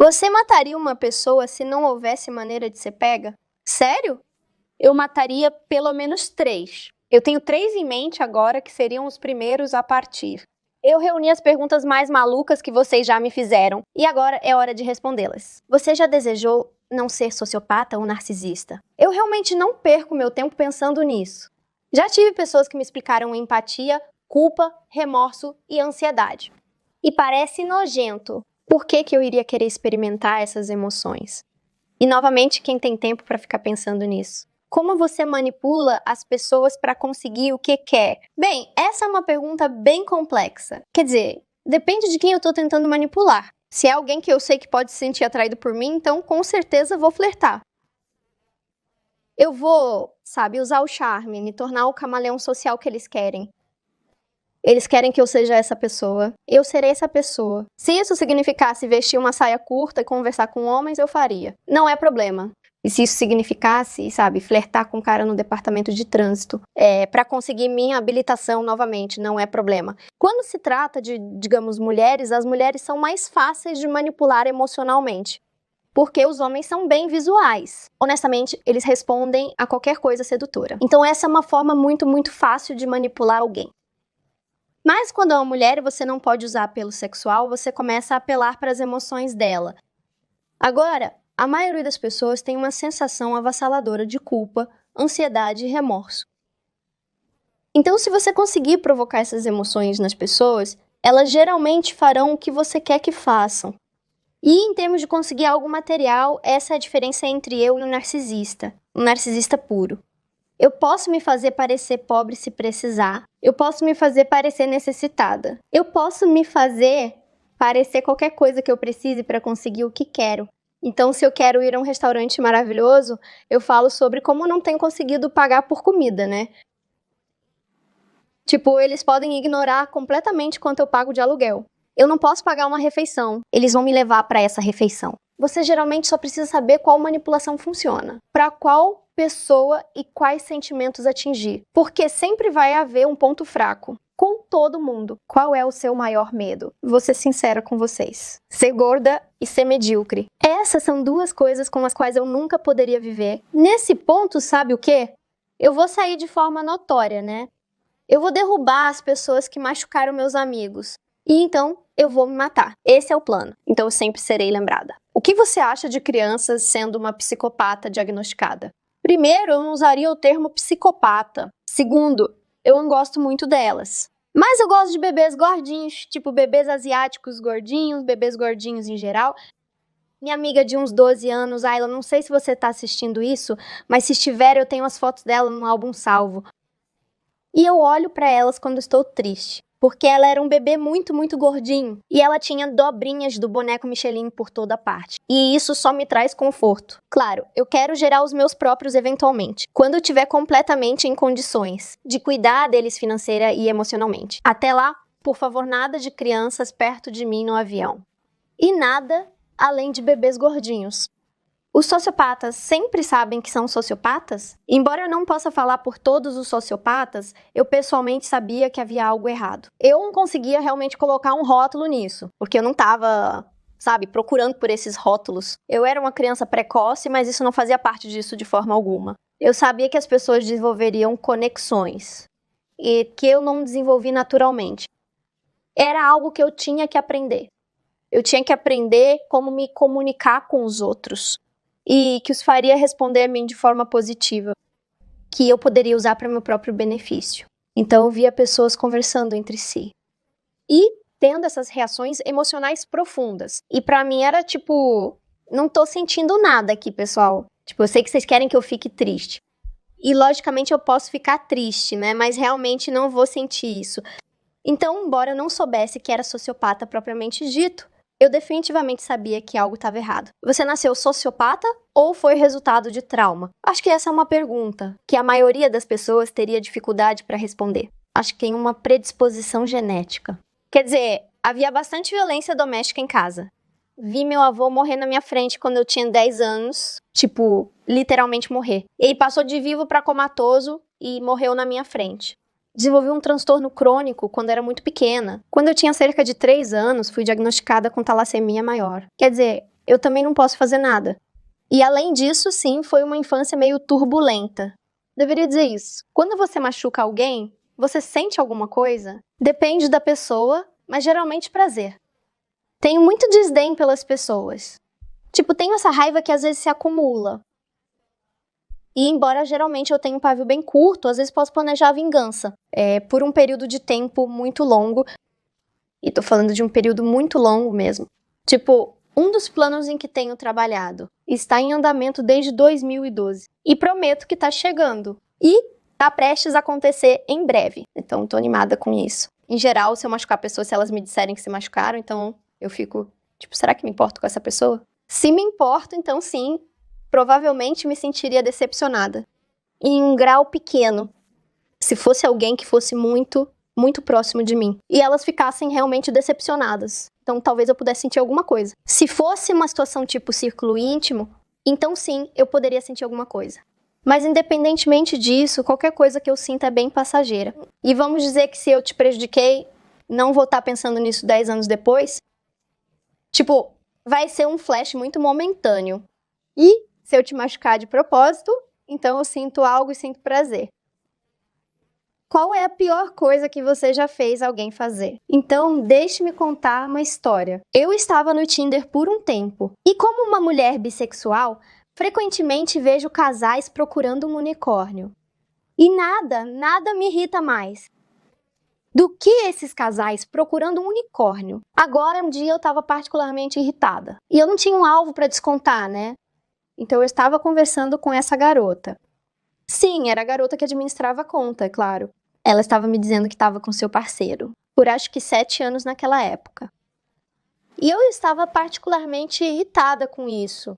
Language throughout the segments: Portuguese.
Você mataria uma pessoa se não houvesse maneira de ser pega? Sério? Eu mataria pelo menos 3. Eu tenho 3 em mente agora que seriam os primeiros a partir. Eu reuni as perguntas mais malucas que vocês já me fizeram e agora é hora de respondê-las. Você já desejou não ser sociopata ou narcisista? Eu realmente não perco meu tempo pensando nisso. Já tive pessoas que me explicaram empatia, culpa, remorso e ansiedade. E parece nojento. Por que eu iria querer experimentar essas emoções? E novamente, quem tem tempo para ficar pensando nisso? Como você manipula as pessoas para conseguir o que quer? Bem, essa é uma pergunta bem complexa. Quer dizer, depende de quem eu estou tentando manipular. Se é alguém que eu sei que pode se sentir atraído por mim, então com certeza vou flertar. Eu vou, usar o charme, me tornar o camaleão social que eles querem. Eles querem que eu seja essa pessoa, eu serei essa pessoa. Se isso significasse vestir uma saia curta e conversar com homens, eu faria. Não é problema. E se isso significasse, flertar com um cara no departamento de trânsito, para conseguir minha habilitação novamente, não é problema. Quando se trata de, digamos, mulheres, as mulheres são mais fáceis de manipular emocionalmente. Porque os homens são bem visuais. Honestamente, eles respondem a qualquer coisa sedutora. Então essa é uma forma muito, muito fácil de manipular alguém. Mas quando é uma mulher e você não pode usar apelo sexual, você começa a apelar para as emoções dela. Agora, a maioria das pessoas tem uma sensação avassaladora de culpa, ansiedade e remorso. Então, se você conseguir provocar essas emoções nas pessoas, elas geralmente farão o que você quer que façam. E em termos de conseguir algo material, essa é a diferença entre eu e um narcisista puro. Eu posso me fazer parecer pobre se precisar. Eu posso me fazer parecer necessitada. Eu posso me fazer parecer qualquer coisa que eu precise para conseguir o que quero. Então, se eu quero ir a um restaurante maravilhoso, eu falo sobre como não tenho conseguido pagar por comida, né? Tipo, eles podem ignorar completamente quanto eu pago de aluguel. Eu não posso pagar uma refeição. Eles vão me levar para essa refeição. Você geralmente só precisa saber qual manipulação funciona. Para qual pessoa e quais sentimentos atingir. Porque sempre vai haver um ponto fraco. Com todo mundo. Qual é o seu maior medo? Vou ser sincera com vocês. Ser gorda e ser medíocre. Essas são 2 coisas com as quais eu nunca poderia viver. Nesse ponto, sabe o quê? Eu vou sair de forma notória, né? Eu vou derrubar as pessoas que machucaram meus amigos. E então, eu vou me matar. Esse é o plano. Então eu sempre serei lembrada. O que você acha de crianças sendo uma psicopata diagnosticada? Primeiro, eu não usaria o termo psicopata. Segundo, eu não gosto muito delas. Mas eu gosto de bebês gordinhos, tipo bebês asiáticos gordinhos, bebês gordinhos em geral. Minha amiga de uns 12 anos, Ayla, não sei se você tá assistindo isso, mas se estiver, eu tenho as fotos dela no álbum salvo. E eu olho pra elas quando estou triste. Porque ela era um bebê muito, muito gordinho. E ela tinha dobrinhas do boneco Michelin por toda parte. E isso só me traz conforto. Claro, eu quero gerar os meus próprios eventualmente. Quando eu estiver completamente em condições de cuidar deles financeira e emocionalmente. Até lá, por favor, nada de crianças perto de mim no avião. E nada além de bebês gordinhos. Os sociopatas sempre sabem que são sociopatas? Embora eu não possa falar por todos os sociopatas, eu pessoalmente sabia que havia algo errado. Eu não conseguia realmente colocar um rótulo nisso, porque eu não estava, procurando por esses rótulos. Eu era uma criança precoce, mas isso não fazia parte disso de forma alguma. Eu sabia que as pessoas desenvolveriam conexões, e que eu não desenvolvi naturalmente. Era algo que eu tinha que aprender. Eu tinha que aprender como me comunicar com os outros. E que os faria responder a mim de forma positiva, que eu poderia usar para meu próprio benefício. Então eu via pessoas conversando entre si e tendo essas reações emocionais profundas. E para mim era tipo, não tô sentindo nada aqui, pessoal. Tipo, eu sei que vocês querem que eu fique triste. E logicamente eu posso ficar triste, né? Mas realmente não vou sentir isso. Então, embora eu não soubesse que era sociopata propriamente dito, eu definitivamente sabia que algo estava errado. Você nasceu sociopata ou foi resultado de trauma? Acho que essa é uma pergunta que a maioria das pessoas teria dificuldade para responder. Acho que tem uma predisposição genética. Quer dizer, havia bastante violência doméstica em casa. Vi meu avô morrer na minha frente quando eu tinha 10 anos. Tipo, literalmente morrer. Ele passou de vivo para comatoso e morreu na minha frente. Desenvolvi um transtorno crônico quando era muito pequena. Quando eu tinha cerca de 3 anos, fui diagnosticada com talassemia maior. Quer dizer, eu também não posso fazer nada. E além disso, sim, foi uma infância meio turbulenta. Deveria dizer isso. Quando você machuca alguém, você sente alguma coisa? Depende da pessoa, mas geralmente prazer. Tenho muito desdém pelas pessoas. Tipo, tenho essa raiva que às vezes se acumula. E embora geralmente eu tenha um pavio bem curto, às vezes posso planejar a vingança. Por um período de tempo muito longo. E tô falando de um período muito longo mesmo. Tipo, um dos planos em que tenho trabalhado está em andamento desde 2012. E prometo que tá chegando. E tá prestes a acontecer em breve. Então tô animada com isso. Em geral, se eu machucar pessoas, se elas me disserem que se machucaram, então eu fico, tipo, será que me importo com essa pessoa? Se me importo, então sim, provavelmente me sentiria decepcionada. Em um grau pequeno. Se fosse alguém que fosse muito, muito próximo de mim. E elas ficassem realmente decepcionadas. Então talvez eu pudesse sentir alguma coisa. Se fosse uma situação tipo círculo íntimo, então sim, eu poderia sentir alguma coisa. Mas independentemente disso, qualquer coisa que eu sinta é bem passageira. E vamos dizer que se eu te prejudiquei, não vou estar pensando nisso 10 anos depois. Tipo, vai ser um flash muito momentâneo. E se eu te machucar de propósito, então eu sinto algo e sinto prazer. Qual é a pior coisa que você já fez alguém fazer? Então, deixe-me contar uma história. Eu estava no Tinder por um tempo. E como uma mulher bissexual, frequentemente vejo casais procurando um unicórnio. E nada me irrita mais do que esses casais procurando um unicórnio. Agora, um dia eu estava particularmente irritada. E eu não tinha um alvo para descontar, né? Então eu estava conversando com essa garota. Sim, era a garota que administrava a conta, é claro. Ela estava me dizendo que estava com seu parceiro, por acho que 7 anos naquela época. E eu estava particularmente irritada com isso.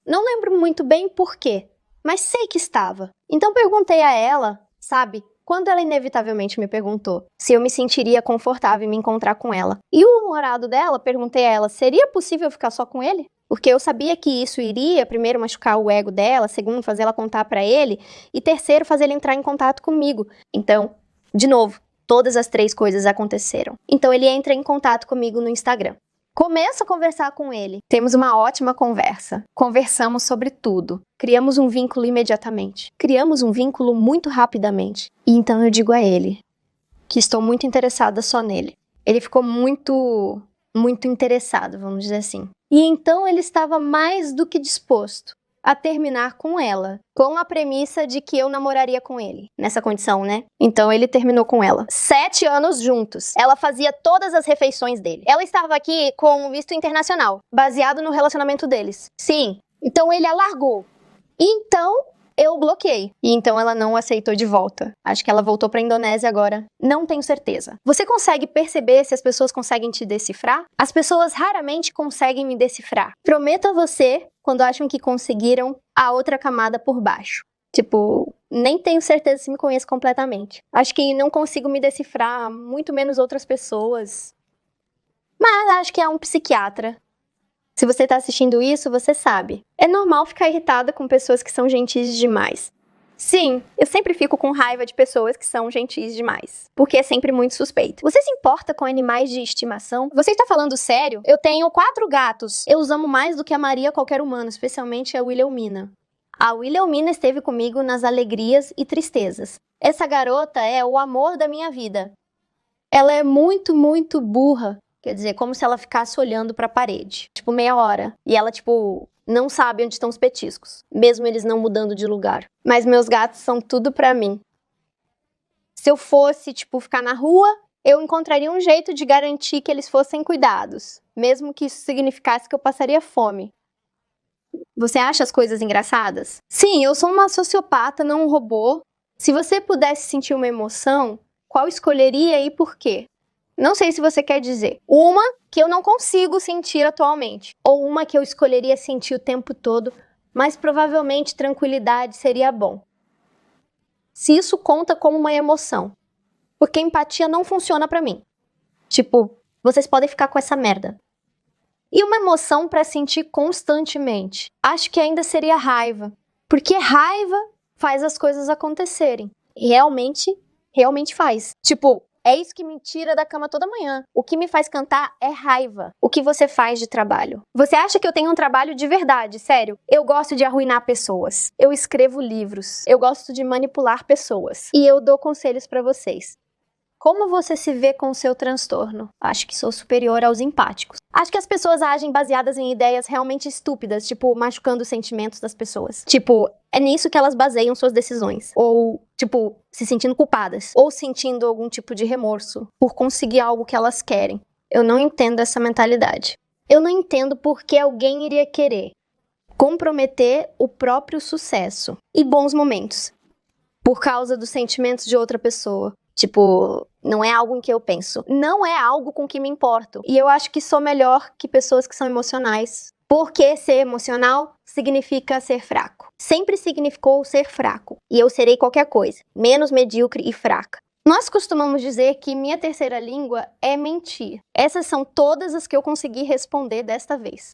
Não lembro muito bem por quê, mas sei que estava. Então perguntei a ela, sabe, quando ela inevitavelmente me perguntou se eu me sentiria confortável em me encontrar com ela. E o namorado dela, perguntei a ela, seria possível ficar só com ele? Porque eu sabia que isso iria, primeiro, machucar o ego dela, segundo, fazer ela contar pra ele, e terceiro, fazer ele entrar em contato comigo. Então, de novo, todas as 3 coisas aconteceram. Então ele entra em contato comigo no Instagram. Começo a conversar com ele. Temos uma ótima conversa. Conversamos sobre tudo. Criamos um vínculo imediatamente. Criamos um vínculo muito rapidamente. E então eu digo a ele que estou muito interessada só nele. Ele ficou muito interessado, vamos dizer assim. E então ele estava mais do que disposto a terminar com ela, com a premissa de que eu namoraria com ele, nessa condição, né? Então ele terminou com ela. 7 anos juntos. Ela fazia todas as refeições dele. Ela estava aqui com um visto internacional, baseado no relacionamento deles. Sim. Então ele a largou. Então eu bloqueei. E então ela não aceitou de volta. Acho que ela voltou pra Indonésia agora. Não tenho certeza. Você consegue perceber se as pessoas conseguem te decifrar? As pessoas raramente conseguem me decifrar. Prometo a você, quando acham que conseguiram, a outra camada por baixo. Tipo, nem tenho certeza se me conheço completamente. Acho que não consigo me decifrar, muito menos outras pessoas. Mas acho que é um psiquiatra. Se você tá assistindo isso, você sabe. É normal ficar irritada com pessoas que são gentis demais. Sim, eu sempre fico com raiva de pessoas que são gentis demais. Porque é sempre muito suspeito. Você se importa com animais de estimação? Você está falando sério? Eu tenho 4 gatos. Eu os amo mais do que amaria qualquer humano, especialmente a Wilhelmina. A Wilhelmina esteve comigo nas alegrias e tristezas. Essa garota é o amor da minha vida. Ela é muito burra. Quer dizer, como se ela ficasse olhando pra parede, tipo, meia hora. E ela, tipo, não sabe onde estão os petiscos, mesmo eles não mudando de lugar. Mas meus gatos são tudo pra mim. Se eu fosse, tipo, ficar na rua, eu encontraria um jeito de garantir que eles fossem cuidados, mesmo que isso significasse que eu passaria fome. Você acha as coisas engraçadas? Sim, eu sou uma sociopata, não um robô. Se você pudesse sentir uma emoção, qual escolheria e por quê? Não sei se você quer dizer uma que eu não consigo sentir atualmente, ou uma que eu escolheria sentir o tempo todo, mas provavelmente tranquilidade seria bom. Se isso conta como uma emoção, porque empatia não funciona pra mim. Tipo, vocês podem ficar com essa merda. E uma emoção pra sentir constantemente? Acho que ainda seria raiva, porque raiva faz as coisas acontecerem. Realmente faz. Tipo, É isso que me tira da cama toda manhã. O que me faz cantar é raiva. O que você faz de trabalho? Você acha que eu tenho um trabalho de verdade, sério? Eu gosto de arruinar pessoas. Eu escrevo livros. Eu gosto de manipular pessoas. E eu dou conselhos pra vocês. Como você se vê com o seu transtorno? Acho que sou superior aos empáticos. Acho que as pessoas agem baseadas em ideias realmente estúpidas, tipo, machucando os sentimentos das pessoas. Tipo, é nisso que elas baseiam suas decisões. Ou, tipo, se sentindo culpadas. Ou sentindo algum tipo de remorso por conseguir algo que elas querem. Eu não entendo essa mentalidade. Eu não entendo por que alguém iria querer comprometer o próprio sucesso e bons momentos por causa dos sentimentos de outra pessoa. Tipo, não é algo em que eu penso. Não é algo com que me importo. E eu acho que sou melhor que pessoas que são emocionais. Porque ser emocional significa ser fraco. Sempre significou ser fraco. E eu serei qualquer coisa, menos medíocre e fraca. Nós costumamos dizer que minha terceira língua é mentir. Essas são todas as que eu consegui responder desta vez.